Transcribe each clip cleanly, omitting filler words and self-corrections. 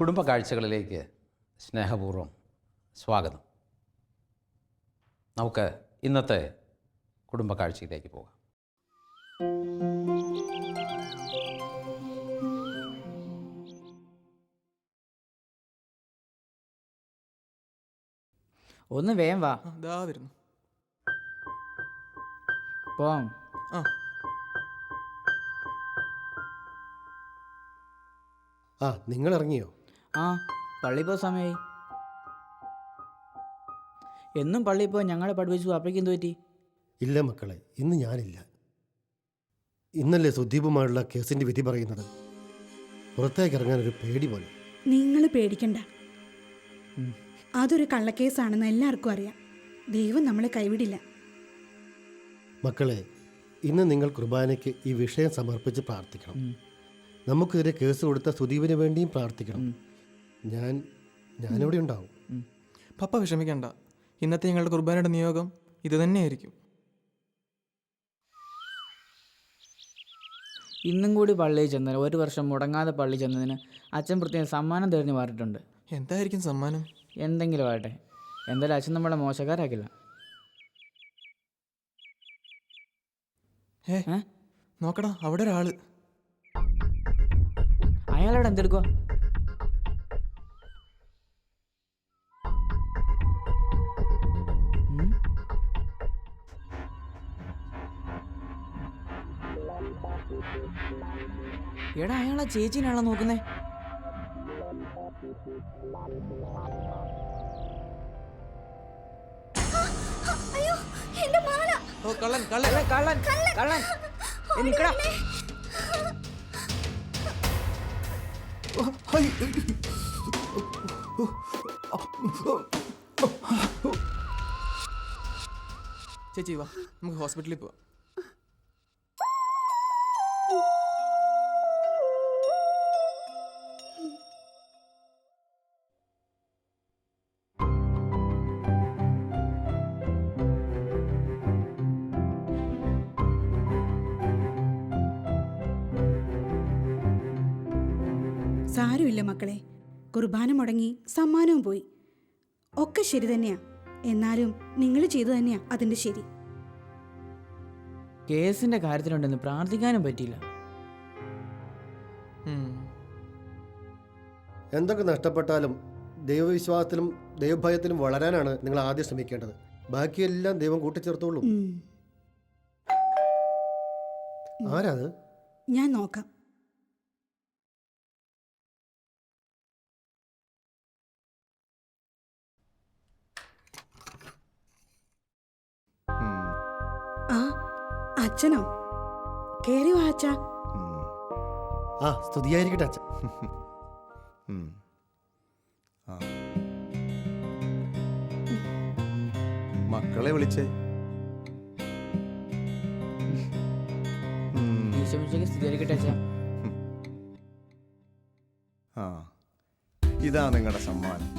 കുടുംബ കാഴ്ചകളിലേക്ക് സ്നേഹപൂർവ്വം സ്വാഗതം. നമുക്ക് ഇന്നത്തെ കുടുംബ കാഴ്ചയിലേക്ക് പോകാം. ഒന്ന് വേഗം വാ. ദാ വരുന്നു. പോം. നിങ്ങൾ ഇറങ്ങിയോ? പള്ളി പോ സമയമായി. എന്നും പള്ളിയിൽ പോയി ഞങ്ങളെ പഠിപ്പിച്ചു. അപ്പയ്ക്ക് എന്ത് പറ്റി? ഇല്ല മക്കളെ, ഇന്ന് ഞാനില്ല. ഇന്നല്ലേ സുദീപുമായുള്ള കേസിൻ്റെ വിധി പറയുന്നത്. പുറത്തേക്ക് ഇറങ്ങാൻ ഒരു പേടി പോലെ. നിങ്ങൾ പേടിക്കണ്ട, അതൊരു കള്ളക്കേസാണെന്ന് എല്ലാവർക്കും അറിയാം. ദൈവം നമ്മളെ കൈവിടില്ല. മക്കളെ, ഇന്ന് നിങ്ങൾ കുർബാനയ്ക്ക് ഈ വിഷയം സമർപ്പിച്ച് പ്രാർത്ഥിക്കണം. നമുക്കെതിരെ കേസ് കൊടുത്ത സുദീപിന് വേണ്ടിയും പ്രാർത്ഥിക്കണം. ഞാനിവിടെ ഉണ്ടാവും. പപ്പ വിഷമിക്കണ്ട, ഇന്നത്തെ ഞങ്ങളുടെ കുർബാനയുടെ നിയോഗം ഇത് തന്നെയായിരിക്കും. ഇന്നും കൂടി പള്ളിയിൽ ചെന്നതിന്, ഒരു വർഷം മുടങ്ങാതെ പള്ളി ചെന്നതിന് അച്ഛൻ പ്രത്യേകം സമ്മാനം തെരഞ്ഞു മാറിയിട്ടുണ്ട്. എന്തായിരിക്കും സമ്മാനം? എന്തെങ്കിലും ആട്ടെ, എന്തായാലും അച്ഛൻ നമ്മളെ മോശക്കാരാക്കില്ല. നോക്കടാ, അവിടെ ഒരാള്. അയാളവിടെ എന്തെടുക്കുക? എടാ, അയാളെ ചേച്ചീനാണോ നോക്കുന്നേ? കള്ളൻ കള്ളൻ കള്ളൻ കള്ളൻ. നിക്കടാ. ചേച്ചി വാ, നമുക്ക് ഹോസ്പിറ്റലിൽ പോവാം. സാരമില്ല മക്കളെ, കുർബാന മുടങ്ങി, സമ്മാനവും പോയി. ഒക്കെ ശരി തന്നെയാ. എന്നാലും നിങ്ങൾ ചെയ്തു തന്നെയാ അതിന്റെ ശരി. കേസിന്റെ കാര്യത്തിലുണ്ടെന്ന് പ്രാർത്ഥിക്കാനും പറ്റിയില്ല. എന്തൊക്കെ നഷ്ടപ്പെട്ടാലും ദൈവവിശ്വാസത്തിലും ദൈവഭയത്തിലും വളരാനാണ് നിങ്ങൾ ആദ്യം ശ്രമിക്കേണ്ടത്. ബാക്കിയെല്ലാം ദൈവം കൂട്ടിച്ചേർത്തോളൂ. ആരാത്? ഞാൻ നോക്കാം. അച്ഛനോ? കേറി വാ അച്ഛാ. സ്തുതിയായിരിക്കട്ടെ അച്ഛൻ. മക്കളെ വിളിച്ചേ. ഇതാ നിങ്ങളുടെ സമ്മാനം.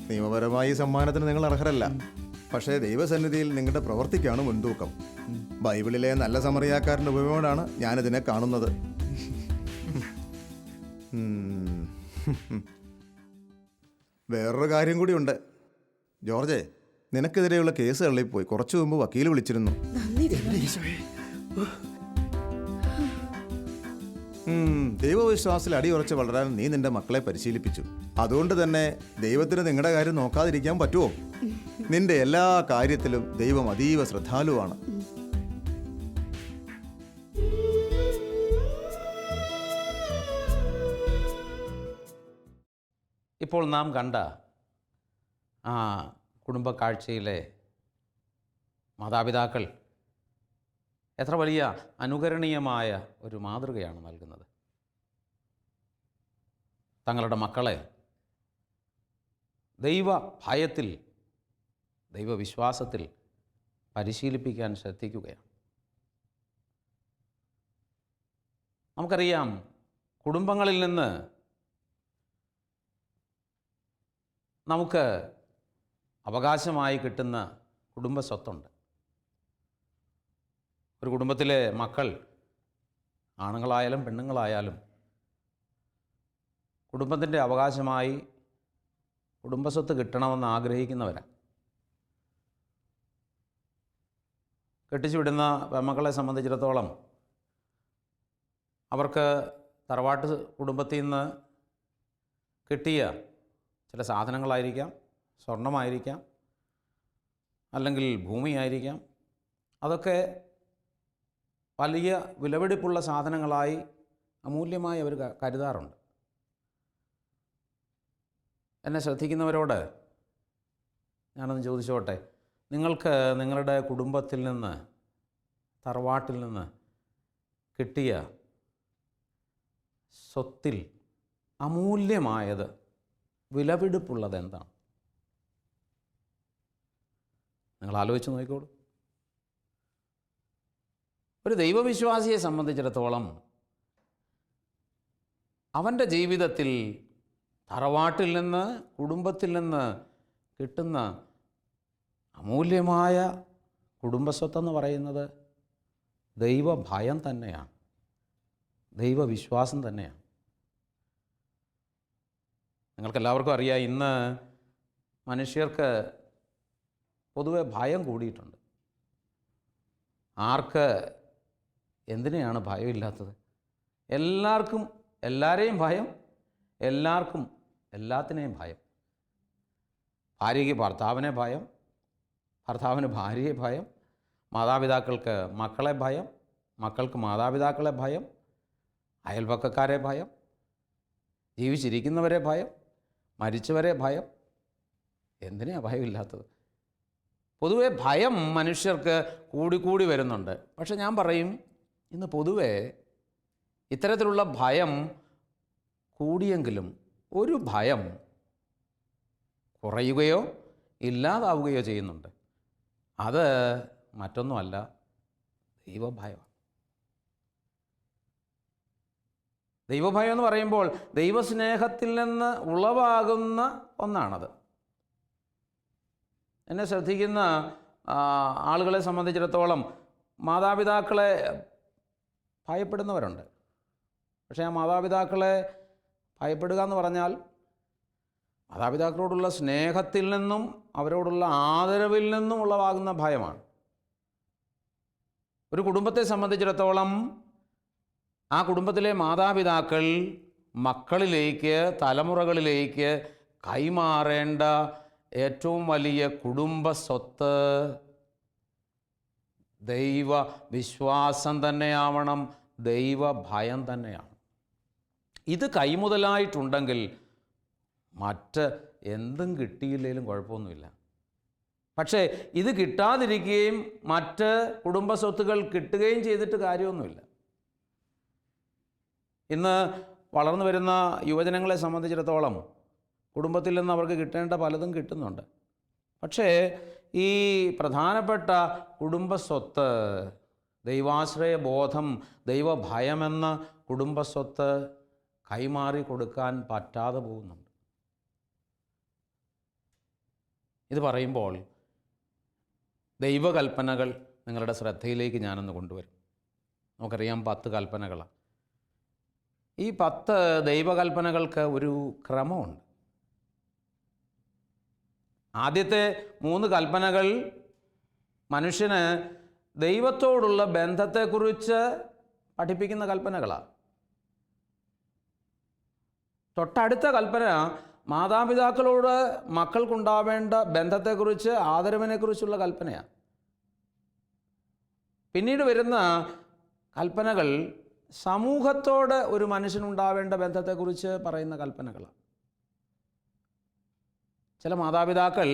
നിയമപരമായി ഈ സമ്മാനത്തിന് നിങ്ങൾ അർഹരല്ല. പക്ഷേ ദൈവസന്നിധിയിൽ നിങ്ങളുടെ പ്രവൃത്തിക്കാണ് മുൻതൂക്കം. ബൈബിളിലെ നല്ല സമറിയാക്കാരൻ്റെ ഉപമയോടാണ് ഞാനിതിനെ കാണുന്നത്. വേറൊരു കാര്യം കൂടിയുണ്ട്. ജോർജെ, നിനക്കെതിരെയുള്ള കേസ് തള്ളിപ്പോയി. കുറച്ചു മുമ്പ് വക്കീൽ വിളിച്ചിരുന്നു. ദൈവവിശ്വാസത്തിൽ അടിയുറച്ച് വളരാൻ നീ നിന്റെ മക്കളെ പരിശീലിപ്പിച്ചു. അതുകൊണ്ട് തന്നെ ദൈവത്തിന് നിങ്ങളുടെ കാര്യം നോക്കാതിരിക്കാൻ പറ്റുമോ? നിന്റെ എല്ലാ കാര്യത്തിലും ദൈവം അതീവ ശ്രദ്ധാലുവാണ്. ഇപ്പോൾ നാം കണ്ട ആ കുടുംബ കാഴ്ചയിലെ മാതാപിതാക്കൾ എത്ര വലിയ അനുകരണീയമായ ഒരു മാതൃകയാണ് നൽകുന്നത്. തങ്ങളുടെ മക്കളെ ദൈവ ഭയത്തിൽ, ദൈവവിശ്വാസത്തിൽ പരിശീലിപ്പിക്കാൻ ശ്രദ്ധിക്കുകയാണ്. നമുക്കറിയാം, കുടുംബങ്ങളിൽ നിന്ന് നമുക്ക് അവകാശമായി കിട്ടുന്ന കുടുംബ സ്വത്തുണ്ട്. ഒരു കുടുംബത്തിലെ മക്കൾ ആണുങ്ങളായാലും പെണ്ണുങ്ങളായാലും കുടുംബത്തിൻ്റെ അവകാശമായി കുടുംബസ്വത്ത് കിട്ടണമെന്ന് ആഗ്രഹിക്കുന്നവരാണ്. കെട്ടിച്ചു വിടുന്ന പെൺമക്കളെ സംബന്ധിച്ചിടത്തോളം അവർക്ക് തറവാട്ട് കുടുംബത്തിൽ നിന്ന് കിട്ടിയ ചില സാധനങ്ങളായിരിക്കാം, സ്വർണമായിരിക്കാം, അല്ലെങ്കിൽ ഭൂമിയായിരിക്കാം. അതൊക്കെ വലിയ വിലപിടിപ്പുള്ള സാധനങ്ങളായി അമൂല്യമായി അവർ കരുതാറുണ്ട്. എന്നെ ശ്രദ്ധിക്കുന്നവരോട് ഞാനൊന്ന് ചോദിച്ചോട്ടെ, നിങ്ങൾക്ക് നിങ്ങളുടെ കുടുംബത്തിൽ നിന്ന്, തറവാട്ടിൽ നിന്ന് കിട്ടിയ സ്വത്തിൽ അമൂല്യമായത്, വിലപിടിപ്പുള്ളത് എന്താണ്? നിങ്ങൾ ആലോചിച്ച് നോക്കിക്കോളൂ. ഒരു ദൈവവിശ്വാസിയെ സംബന്ധിച്ചിടത്തോളം അവൻ്റെ ജീവിതത്തിൽ തറവാട്ടിൽ നിന്ന്, കുടുംബത്തിൽ നിന്ന് കിട്ടുന്ന അമൂല്യമായ കുടുംബസ്വത്തെന്ന് പറയുന്നത് ദൈവഭയം തന്നെയാണ്, ദൈവവിശ്വാസം തന്നെയാണ്. നിങ്ങൾക്കെല്ലാവർക്കും അറിയാം, ഇന്ന് മനുഷ്യർക്ക് പൊതുവെ ഭയം കൂടിയിട്ടുണ്ട്. ആർക്ക് എന്തിനെയാണ് ഭയമില്ലാത്തത്? എല്ലാവർക്കും എല്ലാവരെയും ഭയം, എല്ലാവർക്കും എല്ലാത്തിനെയും ഭയം. ഭാര്യയ്ക്ക് ഭർത്താവിനെ ഭയം, ഭർത്താവിന് ഭാര്യയെ ഭയം, മാതാപിതാക്കൾക്ക് മക്കളെ ഭയം, മക്കൾക്ക് മാതാപിതാക്കളെ ഭയം, അയൽപക്കക്കാരെ ഭയം, ജീവിച്ചിരിക്കുന്നവരെ ഭയം, മരിച്ചവരെ ഭയം. എന്തിനാണ് ഭയമില്ലാത്തത്? പൊതുവെ ഭയം മനുഷ്യർക്ക് കൂടിക്കൂടി വരുന്നുണ്ട്. പക്ഷെ ഞാൻ പറയും, ഇന്ന് പൊതുവെ ഇത്തരത്തിലുള്ള ഭയം കൂടിയെങ്കിലും ഒരു ഭയം കുറയുകയോ ഇല്ലാതാവുകയോ ചെയ്യുന്നുണ്ട്. അത് മറ്റൊന്നുമല്ല, ദൈവഭയമാണ്. ദൈവഭയം എന്ന് പറയുമ്പോൾ ദൈവസ്നേഹത്തിൽ നിന്ന് ഉളവാകുന്ന ഒന്നാണത്. എന്നെ ശ്രദ്ധിക്കുന്ന ആളുകളെ സംബന്ധിച്ചിടത്തോളം മാതാപിതാക്കളെ ഭയപ്പെടുന്നവരുണ്ട്. പക്ഷേ ആ മാതാപിതാക്കളെ ഭയപ്പെടുക എന്ന് പറഞ്ഞാൽ മാതാപിതാക്കളോടുള്ള സ്നേഹത്തിൽ നിന്നും അവരോടുള്ള ആദരവിൽ നിന്നും ഉളവാകുന്ന ഭയമാണ്. ഒരു കുടുംബത്തെ സംബന്ധിച്ചിടത്തോളം ആ കുടുംബത്തിലെ മാതാപിതാക്കൾ മക്കളിലേക്ക്, തലമുറകളിലേക്ക് കൈമാറേണ്ട ഏറ്റവും വലിയ കുടുംബ സ്വത്ത് ദൈവ വിശ്വാസം തന്നെയാവണം, ദൈവഭയം തന്നെയാണ്. ഇത് കൈമുതലായിട്ടുണ്ടെങ്കിൽ മറ്റ് എന്തും കിട്ടിയില്ലെങ്കിലും കുഴപ്പമൊന്നുമില്ല. പക്ഷേ ഇത് കിട്ടാതിരിക്കുകയും മറ്റ് കുടുംബസ്വത്തുകൾ കിട്ടുകയും ചെയ്തിട്ട് കാര്യമൊന്നുമില്ല. ഇന്ന് വളർന്നു വരുന്ന യുവജനങ്ങളെ സംബന്ധിച്ചിടത്തോളം കുടുംബത്തിൽ നിന്ന് അവർക്ക് കിട്ടേണ്ട പലതും കിട്ടുന്നുണ്ട്. പക്ഷേ ഈ പ്രധാനപ്പെട്ട കുടുംബസ്വത്ത്, ദൈവാശ്രയ ബോധം, ദൈവഭയമെന്ന കുടുംബസ്വത്ത് കൈമാറി കൊടുക്കാൻ പറ്റാതെ പോകുന്നുണ്ട്. ഇത് പറയുമ്പോൾ ദൈവകൽപ്പനകൾ നിങ്ങളുടെ ശ്രദ്ധയിലേക്ക് ഞാനൊന്ന് കൊണ്ടുവരും. നമുക്കറിയാം 10 കൽപ്പനകളാണ്. ഈ 10 ദൈവകൽപ്പനകൾക്ക് ഒരു ക്രമമുണ്ട്. ആദ്യത്തെ 3 കൽപ്പനകൾ മനുഷ്യന് ദൈവത്തോടുള്ള ബന്ധത്തെക്കുറിച്ച് പഠിപ്പിക്കുന്ന കൽപ്പനകളാണ്. തൊട്ടടുത്ത കൽപ്പന മാതാപിതാക്കളോട് മക്കൾക്കുണ്ടാവേണ്ട ബന്ധത്തെക്കുറിച്ച്, ആദരവിനെക്കുറിച്ചുള്ള കൽപ്പനയാണ്. പിന്നീട് വരുന്ന കൽപ്പനകൾ സമൂഹത്തോട് ഒരു മനുഷ്യനുണ്ടാവേണ്ട ബന്ധത്തെക്കുറിച്ച് പറയുന്ന കൽപ്പനകളാണ്. ചില മാതാപിതാക്കൾ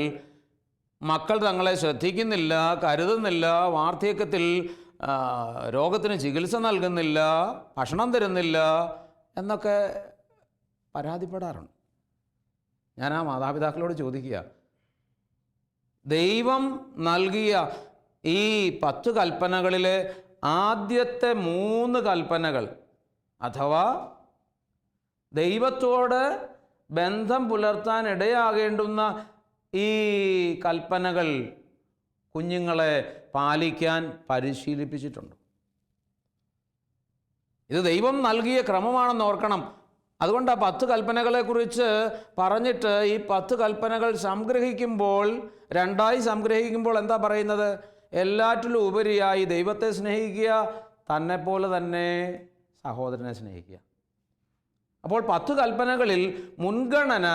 മക്കൾ തങ്ങളെ ശ്രദ്ധിക്കുന്നില്ല, കരുതുന്നില്ല, വാർദ്ധക്യത്തിൽ രോഗത്തിന് ചികിത്സ നൽകുന്നില്ല, ഭക്ഷണം തരുന്നില്ല എന്നൊക്കെ പരാതിപ്പെടാറുണ്ട്. ഞാൻ ആ മാതാപിതാക്കളോട് ചോദിക്കുക, ദൈവം നൽകിയ ഈ 10 കൽപ്പനകളിലെ ആദ്യത്തെ 3 കൽപ്പനകൾ അഥവാ ദൈവത്തോട് ബന്ധം പുലർത്താൻ ഇടയാകേണ്ടുന്ന ഈ കൽപ്പനകൾ കുഞ്ഞുങ്ങളെ പാലിക്കാൻ പരിശീലിപ്പിച്ചിട്ടുണ്ട്. ഇത് ദൈവം നൽകിയ ക്രമമാണെന്ന് ഓർക്കണം. അതുകൊണ്ട് ആ 10 കൽപ്പനകളെക്കുറിച്ച് പറഞ്ഞിട്ട് ഈ 10 കൽപ്പനകൾ സംഗ്രഹിക്കുമ്പോൾ, രണ്ടായി സംഗ്രഹിക്കുമ്പോൾ എന്താ പറയുന്നത്? എല്ലാറ്റിലും ഉപരിയായി ദൈവത്തെ സ്നേഹിക്കുക, തന്നെപ്പോലെ തന്നെ സഹോദരനെ സ്നേഹിക്കുക. അപ്പോൾ 10 കൽപ്പനകളിൽ മുൻഗണന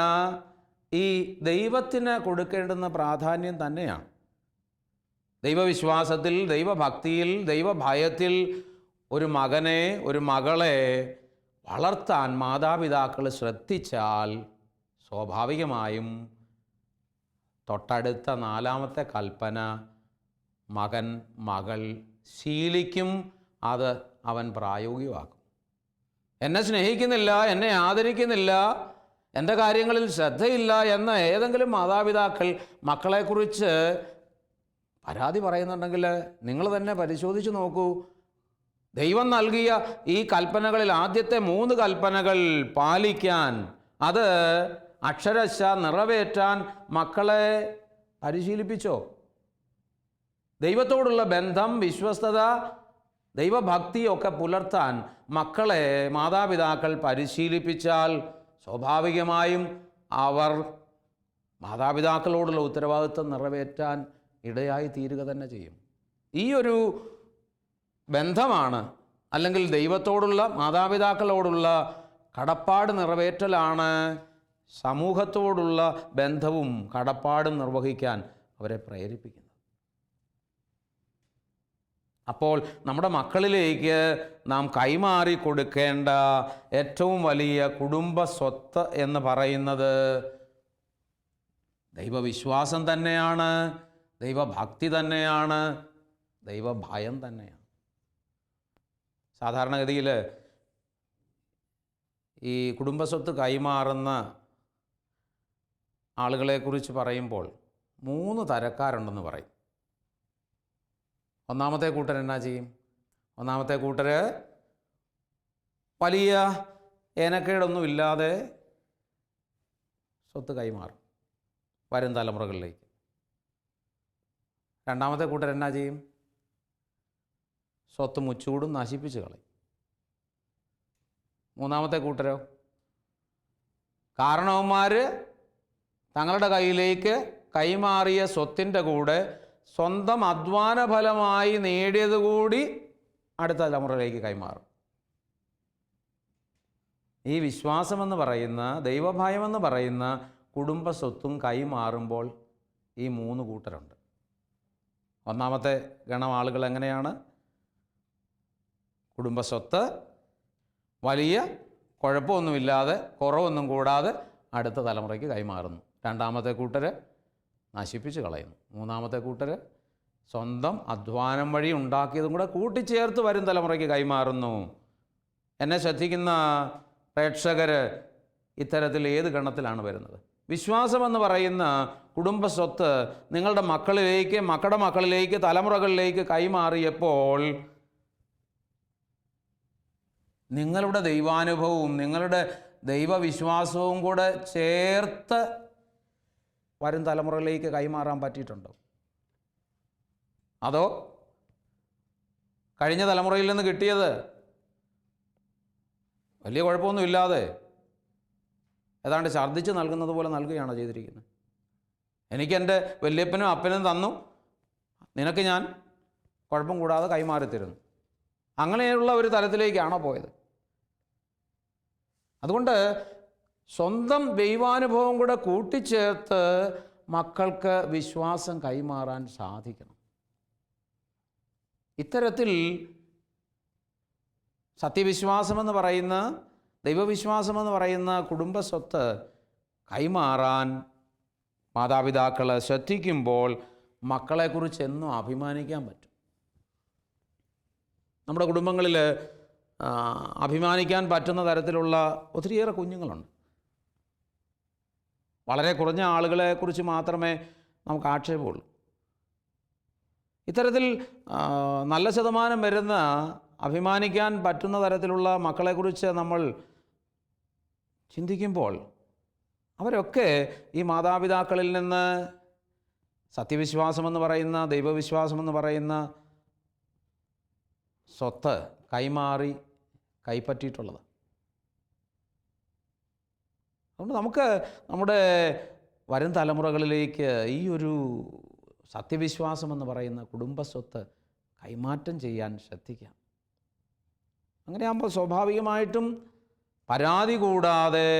ഈ ദൈവത്തിന് കൊടുക്കേണ്ടുന്ന പ്രാധാന്യം തന്നെയാണ്. ദൈവവിശ്വാസത്തിൽ, ദൈവഭക്തിയിൽ, ദൈവഭയത്തിൽ ഒരു മകനെ, ഒരു മകളെ വളർത്താൻ മാതാപിതാക്കൾ ശ്രദ്ധിച്ചാൽ സ്വാഭാവികമായും തൊട്ടടുത്ത 4ാമത്തെ കൽപ്പന മകൻ, മകൾ ശീലിക്കും. അത് അവൻ പ്രായോഗികമാക്കും. എന്നെ സ്നേഹിക്കുന്നില്ല, എന്നെ ആദരിക്കുന്നില്ല, എൻ്റെ കാര്യങ്ങളിൽ ശ്രദ്ധയില്ല എന്ന ഏതെങ്കിലും മാതാപിതാക്കൾ മക്കളെക്കുറിച്ച് പരാതി പറയുന്നുണ്ടെങ്കിൽ നിങ്ങൾ തന്നെ പരിശോധിച്ച് നോക്കൂ. ദൈവം നൽകിയ ഈ കൽപ്പനകളിൽ ആദ്യത്തെ 3 കൽപ്പനകൾ പാലിക്കാൻ, അത് അക്ഷരശ നിറവേറ്റാൻ മക്കളെ പരിശീലിപ്പിച്ചോ? ദൈവത്തോടുള്ള ബന്ധം, വിശ്വസ്തത, ദൈവഭക്തിയൊക്കെ പുലർത്താൻ മക്കളെ മാതാപിതാക്കൾ പരിശീലിപ്പിച്ചാൽ സ്വാഭാവികമായും അവർ മാതാപിതാക്കളോടുള്ള ഉത്തരവാദിത്വം നിറവേറ്റാൻ ഇടയായി തീരുക തന്നെ ചെയ്യും. ഈ ഒരു ബന്ധമാണ്, അല്ലെങ്കിൽ ദൈവത്തോടുള്ള, മാതാപിതാക്കളോടുള്ള കടപ്പാട് നിറവേറ്റലാണ് സമൂഹത്തോടുള്ള ബന്ധവും കടപ്പാടും നിർവഹിക്കാൻ അവരെ പ്രേരിപ്പിക്കുന്നത്. അപ്പോൾ നമ്മുടെ മക്കളിലേക്ക് നാം കൈമാറി കൊടുക്കേണ്ട ഏറ്റവും വലിയ കുടുംബ സ്വത്ത് എന്ന് പറയുന്നത് ദൈവവിശ്വാസം തന്നെയാണ്, ദൈവഭക്തി തന്നെയാണ്, ദൈവഭയം തന്നെയാണ്. സാധാരണഗതിയിൽ ഈ കുടുംബസ്വത്ത് കൈമാറുന്ന ആളുകളെക്കുറിച്ച് പറയുമ്പോൾ 3 തരക്കാരുണ്ടെന്ന് പറയും. ഒന്നാമത്തെ കൂട്ടർ എന്നാ ചെയ്യും? ഒന്നാമത്തെ കൂട്ടർ വലിയ ഏനക്കേടൊന്നും ഇല്ലാതെ സ്വത്ത് കൈമാറും വരും തലമുറകളിലേക്ക്. രണ്ടാമത്തെ കൂട്ടർ എന്നാ ചെയ്യും? സ്വത്ത് മുച്ചൂടും നശിപ്പിച്ച് കളയും. മൂന്നാമത്തെ കൂട്ടരോ? കാരണവന്മാർ തങ്ങളുടെ കയ്യിലേക്ക് കൈമാറിയ സ്വത്തിൻ്റെ കൂടെ സ്വന്തം അധ്വാന ഫലമായി നേടിയത് കൂടി അടുത്ത തലമുറയിലേക്ക് കൈമാറും. ഈ വിശ്വാസമെന്ന് പറയുന്ന, ദൈവഭയമെന്ന് പറയുന്ന കുടുംബ സ്വത്തും കൈമാറുമ്പോൾ ഈ 3 കൂട്ടരുണ്ട്. ഒന്നാമത്തെ ഗണം ആളുകൾ എങ്ങനെയാണ്? കുടുംബസ്വത്ത് വലിയ കുഴപ്പമൊന്നുമില്ലാതെ, കുറവൊന്നും കൂടാതെ അടുത്ത തലമുറയ്ക്ക് കൈമാറുന്നു. രണ്ടാമത്തെ കൂട്ടർ നശിപ്പിച്ച് കളയുന്നു. മൂന്നാമത്തെ കൂട്ടർ സ്വന്തം അധ്വാനം വഴി ഉണ്ടാക്കിയതും കൂടെ കൂട്ടിച്ചേർത്ത് വരും തലമുറയ്ക്ക് കൈമാറുന്നു. എന്നെ ശ്രദ്ധിക്കുന്ന പ്രേക്ഷകർ ഇത്തരത്തിൽ ഏത് ഗണത്തിലാണ് വരുന്നത്? വിശ്വാസമെന്ന് പറയുന്ന കുടുംബസ്വത്ത് നിങ്ങളുടെ മക്കളിലേക്ക്, മക്കളുടെ മക്കളിലേക്ക്, തലമുറകളിലേക്ക് കൈമാറിയപ്പോൾ നിങ്ങളുടെ ദൈവാനുഭവവും നിങ്ങളുടെ ദൈവവിശ്വാസവും കൂടെ ചേർത്ത് വരും തലമുറയിലേക്ക് കൈമാറാൻ പറ്റിയിട്ടുണ്ടോ? അതോ കഴിഞ്ഞ തലമുറയിൽ നിന്ന് കിട്ടിയത് വലിയ കുഴപ്പമൊന്നുമില്ലാതെ ഏതാണ്ട് ഛർദ്ദിച്ച് നൽകുന്നത് പോലെ നൽകുകയാണോ ചെയ്തിരിക്കുന്നത്? എനിക്കെൻ്റെ വല്യപ്പനും അപ്പനും തന്നു, നിനക്ക് ഞാൻ കുഴപ്പം കൂടാതെ കൈമാറിത്തരുന്നു, അങ്ങനെയുള്ള ഒരു തലത്തിലേക്കാണോ പോയത്? അതുകൊണ്ട് സ്വന്തം ദൈവാനുഭവം കൂടെ കൂട്ടിച്ചേർത്ത് മക്കൾക്ക് വിശ്വാസം കൈമാറാൻ സാധിക്കണം. ഇത്തരത്തിൽ സത്യവിശ്വാസമെന്ന് പറയുന്ന, ദൈവവിശ്വാസമെന്ന് പറയുന്ന കുടുംബസ്വത്ത് കൈമാറാൻ മാതാപിതാക്കൾ ശ്രദ്ധിക്കുമ്പോൾ മക്കളെക്കുറിച്ച് എന്നും അഭിമാനിക്കാൻ പറ്റും. നമ്മുടെ കുടുംബങ്ങളിൽ അഭിമാനിക്കാൻ പറ്റുന്ന തരത്തിലുള്ള ഒത്തിരിയേറെ കുഞ്ഞുങ്ങളുണ്ട്. വളരെ കുറഞ്ഞ ആളുകളെക്കുറിച്ച് മാത്രമേ നമുക്ക് ആക്ഷേപമുള്ളൂ. ഇത്തരത്തിൽ നല്ല ശതമാനം വരുന്ന അഭിമാനിക്കാൻ പറ്റുന്ന തരത്തിലുള്ള മക്കളെക്കുറിച്ച് നമ്മൾ ചിന്തിക്കുമ്പോൾ അവരൊക്കെ ഈ മാതാപിതാക്കളിൽ നിന്ന് സത്യവിശ്വാസമെന്ന് പറയുന്ന, ദൈവവിശ്വാസമെന്ന് പറയുന്ന സ്വത്ത് കൈമാറി കൈപ്പറ്റിയിട്ടുള്ളത്. അതുകൊണ്ട് നമുക്ക് നമ്മുടെ വരും തലമുറകളിലേക്ക് ഈ ഒരു സത്യവിശ്വാസം എന്ന് പറയുന്ന കുടുംബസ്വത്ത് കൈമാറ്റം ചെയ്യാൻ ശ്രദ്ധിക്കാം. അങ്ങനെയാകുമ്പോൾ സ്വാഭാവികമായിട്ടും പരാതി കൂടാതെ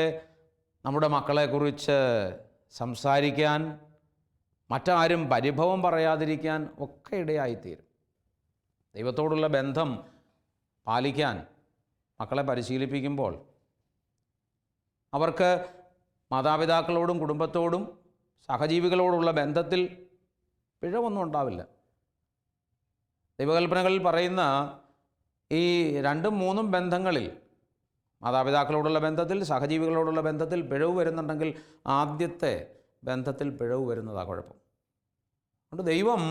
നമ്മുടെ മക്കളെക്കുറിച്ച് സംസാരിക്കാൻ, മറ്റാരും പരിഭവം പറയാതിരിക്കാൻ ഒക്കെ ഇടയായിത്തീരും. ദൈവത്തോടുള്ള ബന്ധം പാലിക്കാൻ മക്കളെ പരിശീലിപ്പിക്കുമ്പോൾ അവർക്ക് മാതാപിതാക്കളോടും കുടുംബത്തോടും സഹജീവികളോടുള്ള ബന്ധത്തിൽ പിഴവൊന്നും ഉണ്ടാവില്ല. ദൈവകൽപ്പനകളിൽ പറയുന്ന ഈ 2ഉം 3ഉം ബന്ധങ്ങളിൽ, മാതാപിതാക്കളോടുള്ള ബന്ധത്തിൽ, സഹജീവികളോടുള്ള ബന്ധത്തിൽ പിഴവ് വരുന്നുണ്ടെങ്കിൽ ആദ്യത്തെ ബന്ധത്തിൽ പിഴവ് വരുന്നതാണ് കുഴപ്പം. അതുകൊണ്ട് ദൈവം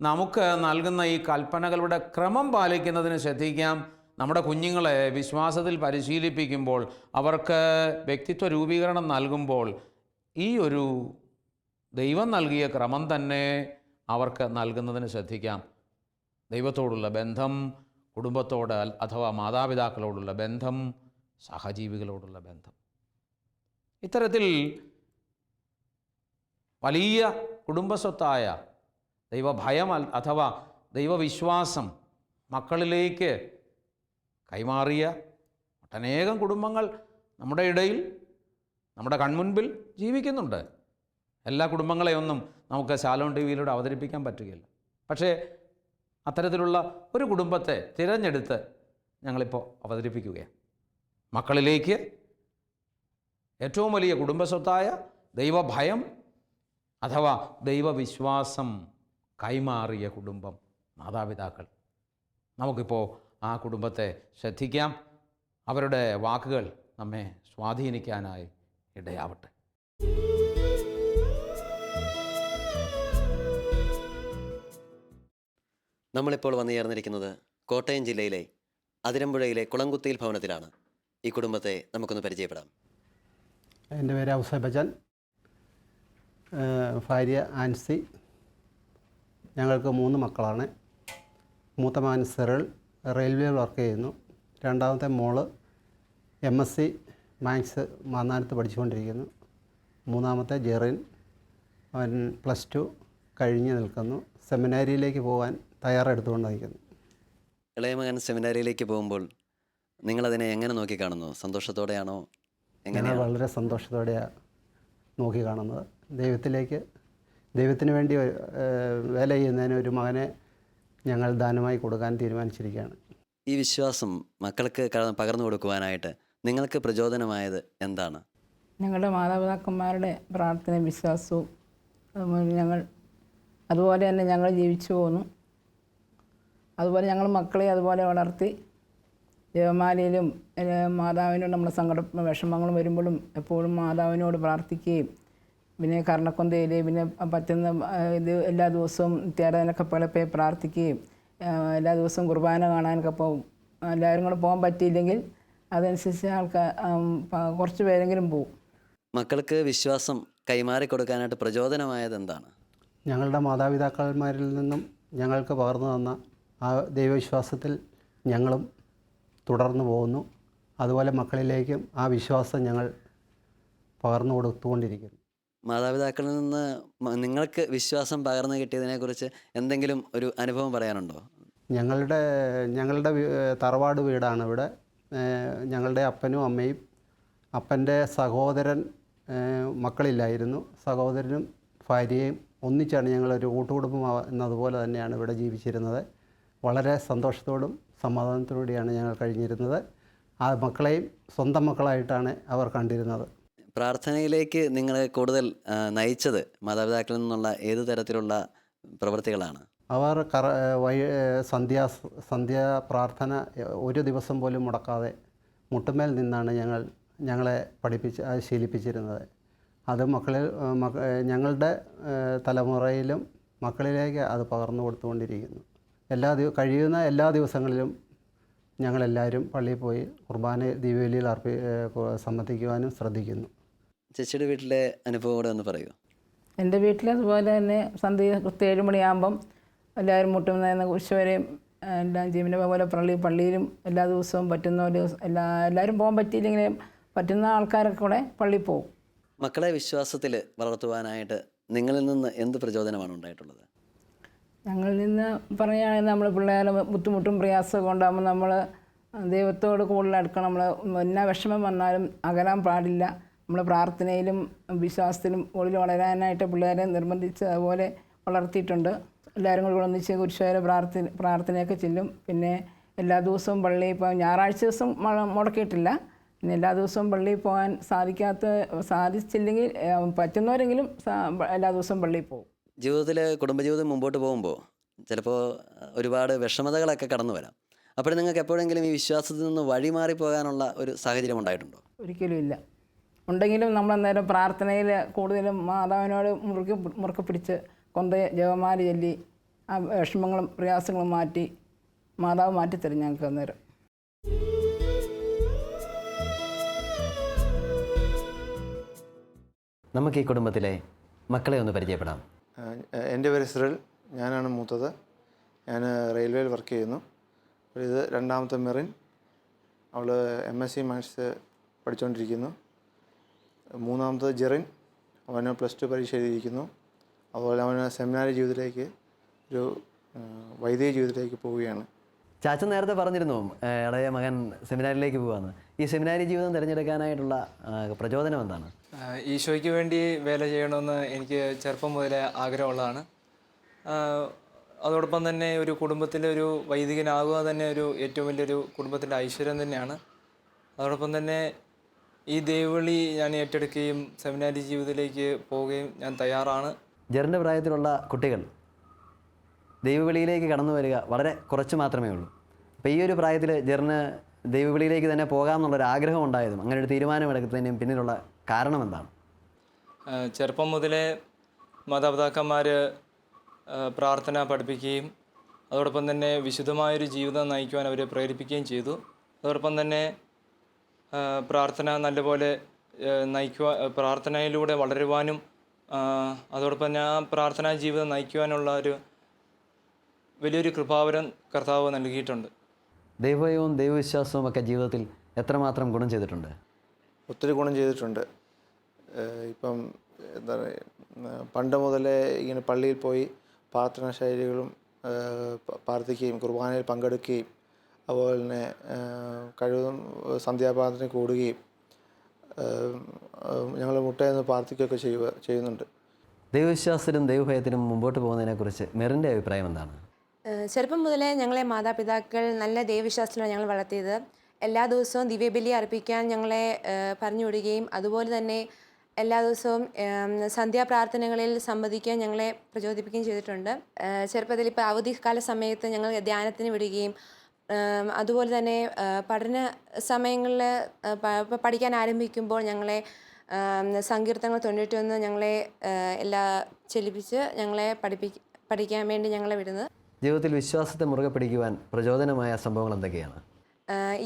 നമുക്ക് നൽകുന്ന ഈ കൽപ്പനകളുടെ ക്രമം പാലിക്കുന്നതിന് ശ്രദ്ധിക്കാം. നമ്മുടെ കുഞ്ഞുങ്ങളെ വിശ്വാസത്തിൽ പരിശീലിപ്പിക്കുമ്പോൾ, അവർക്ക് വ്യക്തിത്വ രൂപീകരണം നൽകുമ്പോൾ ഈ ഒരു ദൈവം നൽകിയ ക്രമം തന്നെ അവർക്ക് നൽകുന്നതിന് ശ്രദ്ധിക്കാം. ദൈവത്തോടുള്ള ബന്ധം, കുടുംബത്തോട് അഥവാ മാതാപിതാക്കളോടുള്ള ബന്ധം, സഹജീവികളോടുള്ള ബന്ധം, ഇത്തരത്തിൽ വലിയ കുടുംബസ്വത്തായ ദൈവഭയം അഥവാ ദൈവവിശ്വാസം മക്കളിലേക്ക് കൈമാറിയ ഒട്ടനേകം കുടുംബങ്ങൾ നമ്മുടെ ഇടയിൽ, നമ്മുടെ കൺമുൻപിൽ ജീവിക്കുന്നുണ്ട്. എല്ലാ കുടുംബങ്ങളെയൊന്നും നമുക്ക് ശാലോം ടി വിയിലൂടെ അവതരിപ്പിക്കാൻ പറ്റുകയില്ല. പക്ഷേ അത്തരത്തിലുള്ള ഒരു കുടുംബത്തെ തിരഞ്ഞെടുത്ത് ഞങ്ങളിപ്പോൾ അവതരിപ്പിക്കുകയാണ്. മക്കളിലേക്ക് ഏറ്റവും വലിയ കുടുംബസ്വത്തായ ദൈവഭയം അഥവാ ദൈവവിശ്വാസം കൈമാറിയ കുടുംബം, മാതാപിതാക്കൾ. നമുക്കിപ്പോൾ ആ കുടുംബത്തെ ശ്രദ്ധിക്കാം. അവരുടെ വാക്കുകൾ നമ്മെ സ്വാധീനിക്കാനായി ഇടയാവട്ടെ. നമ്മളിപ്പോൾ വന്നുചേർന്നിരിക്കുന്നത് കോട്ടയം ജില്ലയിലെ അതിരമ്പുഴയിലെ കുളംകുത്തിയിൽ ഭവനത്തിലാണ്. ഈ കുടുംബത്തെ നമുക്കൊന്ന് പരിചയപ്പെടാം. എൻ്റെ പേര് ഔസേബ് ബച്ചാൻ, ഭാര്യ ആൻസി. ഞങ്ങൾക്ക് 3 മക്കളാണ്. മൂത്ത മകൻ സിറിൽ റെയിൽവേയിൽ വർക്ക് ചെയ്യുന്നു. രണ്ടാമത്തെ മോള് MSc മാത്സ് മാന്നാനത്ത് പഠിച്ചുകൊണ്ടിരിക്കുന്നു. മൂന്നാമത്തെ ജെറിൻ, അവൻ +2 കഴിഞ്ഞ് നിൽക്കുന്നു. സെമിനാരിയിലേക്ക് പോകാൻ തയ്യാറെടുത്തുകൊണ്ട് നിൽക്കുന്നു. ഇളയ മകൻ സെമിനാരിയിലേക്ക് പോകുമ്പോൾ നിങ്ങളതിനെ എങ്ങനെ നോക്കിക്കാണുന്നു? സന്തോഷത്തോടെയാണോ? ഞങ്ങൾ വളരെ സന്തോഷത്തോടെയാണ് നോക്കിക്കാണുന്നത്. ദൈവത്തിന് വേണ്ടി വേല ചെയ്യുന്നതിന് ഒരു മകനെ ഞങ്ങൾ ദാനമായി കൊടുക്കാൻ തീരുമാനിച്ചിരിക്കുകയാണ്. ഈ വിശ്വാസം മക്കൾക്ക് പകർന്നു കൊടുക്കുവാനായിട്ട് നിങ്ങൾക്ക് പ്രചോദനമായത് എന്താണ്? ഞങ്ങളുടെ മാതാപിതാക്കന്മാരുടെ പ്രാർത്ഥനയും വിശ്വാസവും അതുപോലെ തന്നെ ഞങ്ങൾ ജീവിച്ചു പോന്നു. അതുപോലെ ഞങ്ങൾ മക്കളെ അതുപോലെ വളർത്തി. ദേവമാലയിലും മാതാവിനോട് നമ്മളെ വിഷമങ്ങളും വരുമ്പോഴും എപ്പോഴും മാതാവിനോട് പ്രാർത്ഥിക്കുകയും, പിന്നെ കർണക്കൊന്തയിൽ പിന്നെ പറ്റുന്ന ഇത് എല്ലാ ദിവസവും നിത്യാരാധനയൊക്കെ പോയി പ്രാർത്ഥിക്കുകയും, എല്ലാ ദിവസവും കുർബാന കാണാനൊക്കെ പോകും. എല്ലാവരും കൂടെ പോകാൻ പറ്റിയില്ലെങ്കിൽ അതനുസരിച്ച് കുറച്ച് പേരെങ്കിലും പോവും. മക്കൾക്ക് വിശ്വാസം കൈമാറി കൊടുക്കാനായിട്ട് പ്രചോദനമായത് എന്താണ്? ഞങ്ങളുടെ മാതാപിതാക്കന്മാരിൽ നിന്നും ഞങ്ങൾക്ക് പകർന്നു തന്ന ആ ദൈവവിശ്വാസത്തിൽ ഞങ്ങളും തുടർന്നു പോകുന്നു. അതുപോലെ മക്കളിലേക്കും ആ വിശ്വാസം ഞങ്ങൾ പകർന്നു കൊടുത്തുകൊണ്ടിരിക്കുന്നു. മാതാപിതാക്കളിൽ നിന്ന് നിങ്ങൾക്ക് വിശ്വാസം പകർന്നു കിട്ടിയതിനെക്കുറിച്ച് എന്തെങ്കിലും ഒരു അനുഭവം പറയാനുണ്ടോ? ഞങ്ങളുടെ തറവാട് വീടാണ് ഇവിടെ. ഞങ്ങളുടെ അപ്പനും അമ്മയും, അപ്പൻ്റെ സഹോദരൻ മക്കളില്ലായിരുന്നു, സഹോദരനും ഭാര്യയും ഒന്നിച്ചാണ് ഞങ്ങളൊരു കൂട്ടുകുടുംബം എന്നതുപോലെ തന്നെയാണ് ഇവിടെ ജീവിച്ചിരുന്നത്. വളരെ സന്തോഷത്തോടും സമാധാനത്തോടുകൂടിയാണ് ഞങ്ങൾ കഴിഞ്ഞിരുന്നത്. ആ മക്കളെയും സ്വന്തം മക്കളായിട്ടാണ് അവർ കണ്ടിരുന്നത്. പ്രാർത്ഥനയിലേക്ക് നിങ്ങളെ കൂടുതൽ നയിച്ചത് മാതാപിതാക്കളിൽ നിന്നുള്ള ഏത് തരത്തിലുള്ള പ്രവൃത്തികളാണ്? അവർ സന്ധ്യാ പ്രാർത്ഥന ഒരു ദിവസം പോലും മുടക്കാതെ മുട്ടുമേൽ നിന്നാണ് ഞങ്ങളെ ശീലിപ്പിച്ചിരുന്നത്. അത് ഞങ്ങളുടെ തലമുറയിലും മക്കളിലേക്ക് അത് പകർന്നു കൊടുത്തുകൊണ്ടിരിക്കുന്നു. കഴിയുന്ന എല്ലാ ദിവസങ്ങളിലും ഞങ്ങളെല്ലാവരും പള്ളിയിൽ പോയി കുർബാന ദിവ്യബലിയിൽ സംബന്ധിക്കുവാനും ശ്രദ്ധിക്കുന്നു. ചേച്ചിയുടെ വീട്ടിലെ അനുഭവം കൂടെ ഒന്ന് പറയൂ. എൻ്റെ വീട്ടിൽ അതുപോലെ തന്നെ സന്ധ്യ 7 മണിയാകുമ്പം എല്ലാവരും മുട്ടുന്ന കുരിശ് വരെയും എല്ലാം ജീവനെ പോലെ പള്ളിയിലും എല്ലാ ദിവസവും പറ്റുന്ന ഒരു എല്ലാവരും പോകാൻ പറ്റിയില്ലെങ്കിലും പറ്റുന്ന ആൾക്കാരൊക്കെ കൂടെ പള്ളിയിൽ പോകും. മക്കളെ വിശ്വാസത്തിൽ വളർത്തുവാനായിട്ട് നിങ്ങളിൽ നിന്ന് എന്ത് പ്രചോദനമാണ് ഉണ്ടായിട്ടുള്ളത്? ഞങ്ങളിൽ നിന്ന് പറയുകയാണെങ്കിൽ നമ്മൾ പിള്ളേരെ ബുദ്ധിമുട്ടും പ്രയാസമൊക്കെ ഉണ്ടാകുമ്പോൾ നമ്മൾ ദൈവത്തോട് കൂടുതൽ അടുക്കണം. നമ്മൾ എന്നാ വിഷമം വന്നാലും അകലാൻ പാടില്ല. നമ്മൾ പ്രാർത്ഥനയിലും വിശ്വാസത്തിലും കൂടുതൽ വളരാനായിട്ട് പിള്ളേരെ നിർബന്ധിച്ച് അതുപോലെ വളർത്തിയിട്ടുണ്ട്. എല്ലാവരും കൂടി ഒന്നിച്ച് കുരിശുവരെ പ്രാർത്ഥനയൊക്കെ ചെല്ലും. പിന്നെ എല്ലാ ദിവസവും പള്ളിയിൽ പോകാൻ ഞായറാഴ്ച ദിവസം മുടക്കിയിട്ടില്ല. പിന്നെ എല്ലാ ദിവസവും പള്ളിയിൽ പോകാൻ സാധിച്ചില്ലെങ്കിൽ പറ്റുന്നവരെങ്കിലും എല്ലാ ദിവസവും പള്ളിയിൽ പോകും. ജീവിതത്തിൽ കുടുംബജീവിതം മുമ്പോട്ട് പോകുമ്പോൾ ചിലപ്പോൾ ഒരുപാട് വിഷമതകളൊക്കെ കടന്നു വരാം. അപ്പോൾ നിങ്ങൾക്ക് എപ്പോഴെങ്കിലും ഈ വിശ്വാസത്തിൽ നിന്ന് വഴിമാറി പോകാനുള്ള ഒരു സാഹചര്യം ഉണ്ടായിട്ടുണ്ടോ? ഒരിക്കലും ഇല്ല. ഉണ്ടെങ്കിലും നമ്മൾ അന്നേരം പ്രാർത്ഥനയിൽ കൂടുതലും മാതാവിനോട് മുറുക്കെ പിടിച്ച് ജപമാല ചൊല്ലി ആ വിഷമങ്ങളും പ്രയാസങ്ങളും മാറ്റി മാതാവ് മാറ്റിത്തരും ഞങ്ങൾക്ക് അന്നേരം. നമുക്ക് ഈ കുടുംബത്തിലെ മക്കളെ ഒന്ന് പരിചയപ്പെടാം. എൻ്റെ പേര് സിറിൽ, ഞാനാണ് മൂത്തത്. ഞാൻ റെയിൽവേയിൽ വർക്ക് ചെയ്യുന്നു. ഇത് രണ്ടാമത്തെ മെറിൻ, അവൾ MSc മാത്സ് പഠിച്ചുകൊണ്ടിരിക്കുന്നു. മൂന്നാമത്തത് ജെറിൻ, അവന് +2 പരീക്ഷ എഴുതിയിരിക്കുന്നു. അതുപോലെ അവന് സെമിനാരി ജീവിതത്തിലേക്ക് ഒരു വൈദിക ജീവിതത്തിലേക്ക് പോവുകയാണ്. ചാച്ചൻ നേരത്തെ പറഞ്ഞിരുന്നു ഇളയ മകൻ സെമിനാരിലേക്ക് പോകാമെന്ന്. ഈ സെമിനാരി ജീവിതം തിരഞ്ഞെടുക്കാനായിട്ടുള്ള പ്രചോദനം എന്താണ്? ഈശോയ്ക്ക് വേണ്ടി വേല ചെയ്യണമെന്ന് എനിക്ക് ചെറുപ്പം മുതലേ ആഗ്രഹമുള്ളതാണ്. അതോടൊപ്പം തന്നെ ഒരു കുടുംബത്തിലെ ഒരു വൈദികനാകുക തന്നെ ഒരു ഏറ്റവും വലിയൊരു കുടുംബത്തിൻ്റെ ഐശ്വര്യം തന്നെയാണ്. അതോടൊപ്പം തന്നെ ഈ ദൈവവിളി ഞാൻ ഏറ്റെടുക്കുകയും സെമിനാരി ജീവിതത്തിലേക്ക് പോവുകയും ഞാൻ തയ്യാറാണ്. ജെറിൻ്റെ പ്രായത്തിലുള്ള കുട്ടികൾ ദൈവവിളിയിലേക്ക് കടന്നു വരിക വളരെ കുറച്ച് മാത്രമേ ഉള്ളൂ. അപ്പോൾ ഈ ഒരു പ്രായത്തിൽ ജെറിന് ദൈവവിളിയിലേക്ക് തന്നെ പോകാമെന്നുള്ളൊരു ആഗ്രഹം ഉണ്ടായതും അങ്ങനെ ഒരു തീരുമാനമെടുക്കുന്നതിനും പിന്നിലുള്ള കാരണം എന്താണ്? ചെറുപ്പം മുതലേ മാതാപിതാക്കന്മാർ പ്രാർത്ഥന പഠിപ്പിക്കുകയും അതോടൊപ്പം തന്നെ വിശുദ്ധമായൊരു ജീവിതം നയിക്കുവാൻ അവരെ പ്രേരിപ്പിക്കുകയും ചെയ്തു. അതോടൊപ്പം തന്നെ പ്രാർത്ഥന നല്ലപോലെ പ്രാർത്ഥനയിലൂടെ വളരുവാനും അതോടൊപ്പം തന്നെ ആ പ്രാർത്ഥനാ ജീവിതം നയിക്കുവാനുള്ള ഒരു വലിയൊരു കൃപാവരം കർത്താവ് നൽകിയിട്ടുണ്ട്. ദൈവവും ദൈവവിശ്വാസവും ഒക്കെ ജീവിതത്തിൽ എത്രമാത്രം ഗുണം ചെയ്തിട്ടുണ്ട്? ഒത്തിരി ഗുണം ചെയ്തിട്ടുണ്ട്. ഇപ്പം എന്താ പണ്ട് മുതലേ ഇങ്ങനെ പള്ളിയിൽ പോയി പ്രാർത്ഥനാ ശൈലികളും പ്രാർത്ഥിക്കുകയും കുർബാനയിൽ പങ്കെടുക്കുകയും അതുപോലെ തന്നെ കഴിവതും സന്ധ്യാപ്രാർത്ഥന കൂടുകയും ഞങ്ങൾ മുട്ടയെന്ന് പ്രാർത്ഥിക്കുകയൊക്കെ ചെയ്യുന്നുണ്ട്. ദൈവവിശ്വാസത്തിലും ദൈവഭയത്തിലും മുമ്പോട്ട് പോകുന്നതിനെക്കുറിച്ച് മെറിൻ്റെ അഭിപ്രായം എന്താണ്? ചെറുപ്പം മുതലേ ഞങ്ങളെ മാതാപിതാക്കൾ നല്ല ദൈവവിശ്വാസത്തിലാണ് ഞങ്ങൾ വളർത്തിയത്. എല്ലാ ദിവസവും ദിവ്യബലി അർപ്പിക്കാൻ ഞങ്ങളെ പറഞ്ഞു വിടുകയും അതുപോലെ തന്നെ എല്ലാ ദിവസവും സന്ധ്യാപ്രാർത്ഥനകളിൽ സംബന്ധിക്കാൻ ഞങ്ങളെ പ്രചോദിപ്പിക്കുകയും ചെയ്തിട്ടുണ്ട്. ചെറുപ്പത്തിൽ ഇപ്പോൾ അവധിക്കാല സമയത്ത് ഞങ്ങൾ ധ്യാനത്തിന് വിടുകയും അതുപോലെ തന്നെ പഠന സമയങ്ങളിൽ പഠിക്കാൻ ആരംഭിക്കുമ്പോൾ ഞങ്ങളെ സങ്കീർത്തനങ്ങൾ 91 ഞങ്ങളെ ചൊല്ലിപ്പിച്ച് ഞങ്ങളെ പഠിക്കാൻ വേണ്ടി ഞങ്ങളെ വിടുന്നത്. ജീവിതത്തിൽ വിശ്വാസത്തെ മുറുകെ പിടിക്കുവാൻ പ്രചോദനമായ സംഭവങ്ങൾ എന്തൊക്കെയാണ്?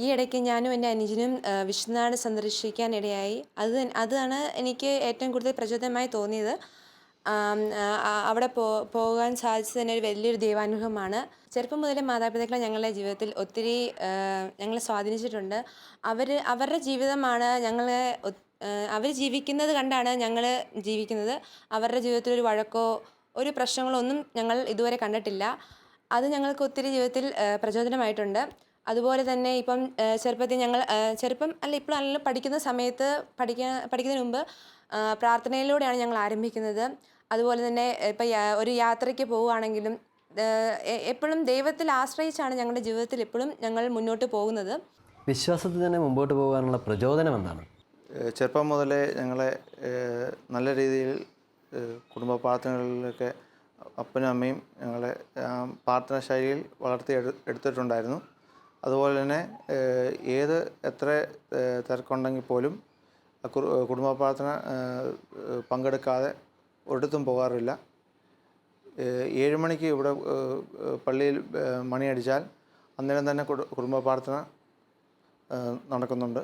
ഈ ഇടയ്ക്ക് ഞാനും എൻ്റെ അനുജനും വിശ്വനാട് സന്ദർശിക്കാൻ ഇടയായി. അതാണ് എനിക്ക് ഏറ്റവും കൂടുതൽ പ്രചോദനമായി തോന്നിയത്. അവിടെ പോകാൻ സാധിച്ചത് തന്നെ ഒരു വലിയൊരു ദൈവാനുഭവമാണ്. ചെറുപ്പം മുതലേ മാതാപിതാക്കളെ ഞങ്ങളുടെ ജീവിതത്തിൽ ഒത്തിരി ഞങ്ങളെ സ്വാധീനിച്ചിട്ടുണ്ട്. അവരുടെ ജീവിതമാണ് അവർ ജീവിക്കുന്നത് കണ്ടാണ് ഞങ്ങൾ ജീവിക്കുന്നത്. അവരുടെ ജീവിതത്തിൽ ഒരു വഴക്കോ ഒരു പ്രശ്നങ്ങളോ ഒന്നും ഞങ്ങൾ ഇതുവരെ കണ്ടിട്ടില്ല. അത് ഞങ്ങൾക്ക് ഒത്തിരി ജീവിതത്തിൽ പ്രചോദനമായിട്ടുണ്ട്. അതുപോലെ തന്നെ ഇപ്പം ചെറുപ്പത്തിൽ ഞങ്ങൾ ഇപ്പോഴാണെങ്കിലും പഠിക്കുന്ന സമയത്ത് പഠിക്കുന്നതിന് മുമ്പ് പ്രാർത്ഥനയിലൂടെയാണ് ഞങ്ങൾ ആരംഭിക്കുന്നത്. അതുപോലെ തന്നെ ഇപ്പം ഒരു യാത്രയ്ക്ക് പോവുകയാണെങ്കിലും എപ്പോഴും ദൈവത്തിൽ ആശ്രയിച്ചാണ് ഞങ്ങളുടെ ജീവിതത്തിൽ എപ്പോഴും ഞങ്ങൾ മുന്നോട്ട് പോകുന്നത്. വിശ്വാസത്തിൽ തന്നെ മുമ്പോട്ട് പോകാനുള്ള പ്രചോദനം എന്താണ്? ചെറുപ്പം മുതലേ ഞങ്ങളെ നല്ല രീതിയിൽ കുടുംബ പ്രാർത്ഥനകളിലൊക്കെ അപ്പനും അമ്മയും ഞങ്ങളെ പ്രാർത്ഥന ശൈലിയിൽ എടുത്തിട്ടുണ്ടായിരുന്നു. അതുപോലെ തന്നെ എത്ര തിരക്കുണ്ടെങ്കിൽ പോലും കുടുംബ പ്രാർത്ഥന പങ്കെടുക്കാതെ ഒരിടത്തും പോകാറില്ല. 7 മണിക്ക് ഇവിടെ പള്ളിയിൽ മണിയടിച്ചാൽ അന്നേരം തന്നെ കുടുംബ പ്രാർത്ഥന നടക്കുന്നുണ്ട്.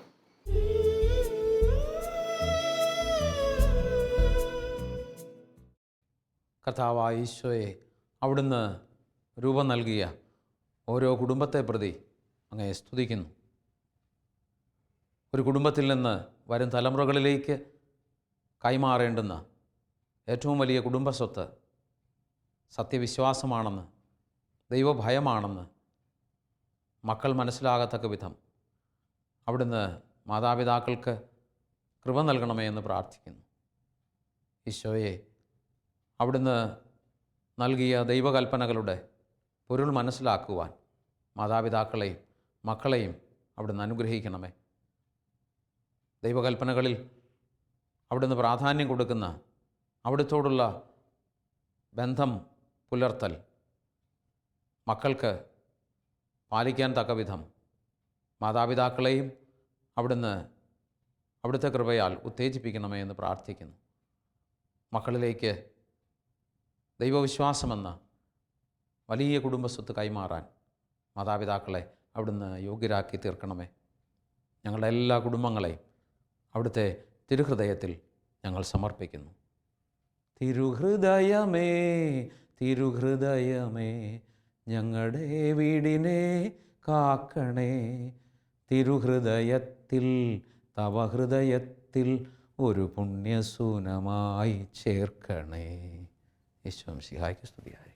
കർത്താവായ ഈശോയെ, അവിടുന്ന് രൂപം നൽകിയ ഓരോ കുടുംബത്തെ പ്രതി അങ്ങയെ സ്തുതിക്കുന്നു. ഒരു കുടുംബത്തിൽ നിന്ന് വരും തലമുറകളിലേക്ക് കൈമാറേണ്ടുന്ന ഏറ്റവും വലിയ കുടുംബസ്വത്ത് സത്യവിശ്വാസമാണെന്ന്, ദൈവഭയമാണെന്ന് മക്കൾ മനസ്സിലാകത്തക്ക വിധം അവിടുന്ന് മാതാപിതാക്കൾക്ക് കൃപ നൽകണമേ എന്ന് പ്രാർത്ഥിക്കുന്നു. ഈശോയെ, അവിടുന്ന് നൽകിയ ദൈവകൽപ്പനകളുടെ പൊരുൾ മനസ്സിലാക്കുവാൻ മാതാപിതാക്കളെയും മക്കളെയും അവിടുന്ന് അനുഗ്രഹിക്കണമേ. ദൈവകൽപ്പനകളിൽ അവിടുന്ന് പ്രാധാന്യം കൊടുക്കുന്ന അവിടുത്തോടുള്ള ബന്ധം പുലർത്തൽ മക്കൾക്ക് പാലിക്കാൻ തക്ക വിധം മാതാപിതാക്കളെയും അവിടുന്ന് അവിടുത്തെ കൃപയാൽ ഉത്തേജിപ്പിക്കണമേ എന്ന് പ്രാർത്ഥിക്കുന്നു. മക്കളിലേക്ക് ദൈവവിശ്വാസമെന്ന വലിയ കുടുംബസ്വത്ത് കൈമാറാൻ മാതാപിതാക്കളെ അവിടുന്ന് യോഗ്യരാക്കി തീർക്കണമേ. ഞങ്ങളുടെ എല്ലാ കുടുംബങ്ങളെയും അവിടുത്തെ തിരുഹൃദയത്തിൽ ഞങ്ങൾ സമർപ്പിക്കുന്നു. തിരുഹൃദയമേ, തിരുഹൃദയമേ, ഞങ്ങളുടെ വീടിനെ കാക്കണേ. തിരുഹൃദയത്തിൽ തവ ഹൃദയത്തിൽ ഒരു പുണ്യസൂനമായി ചേർക്കണേ. യേശുവേ മിശിഹായ്ക്ക് സ്തുതിയായി.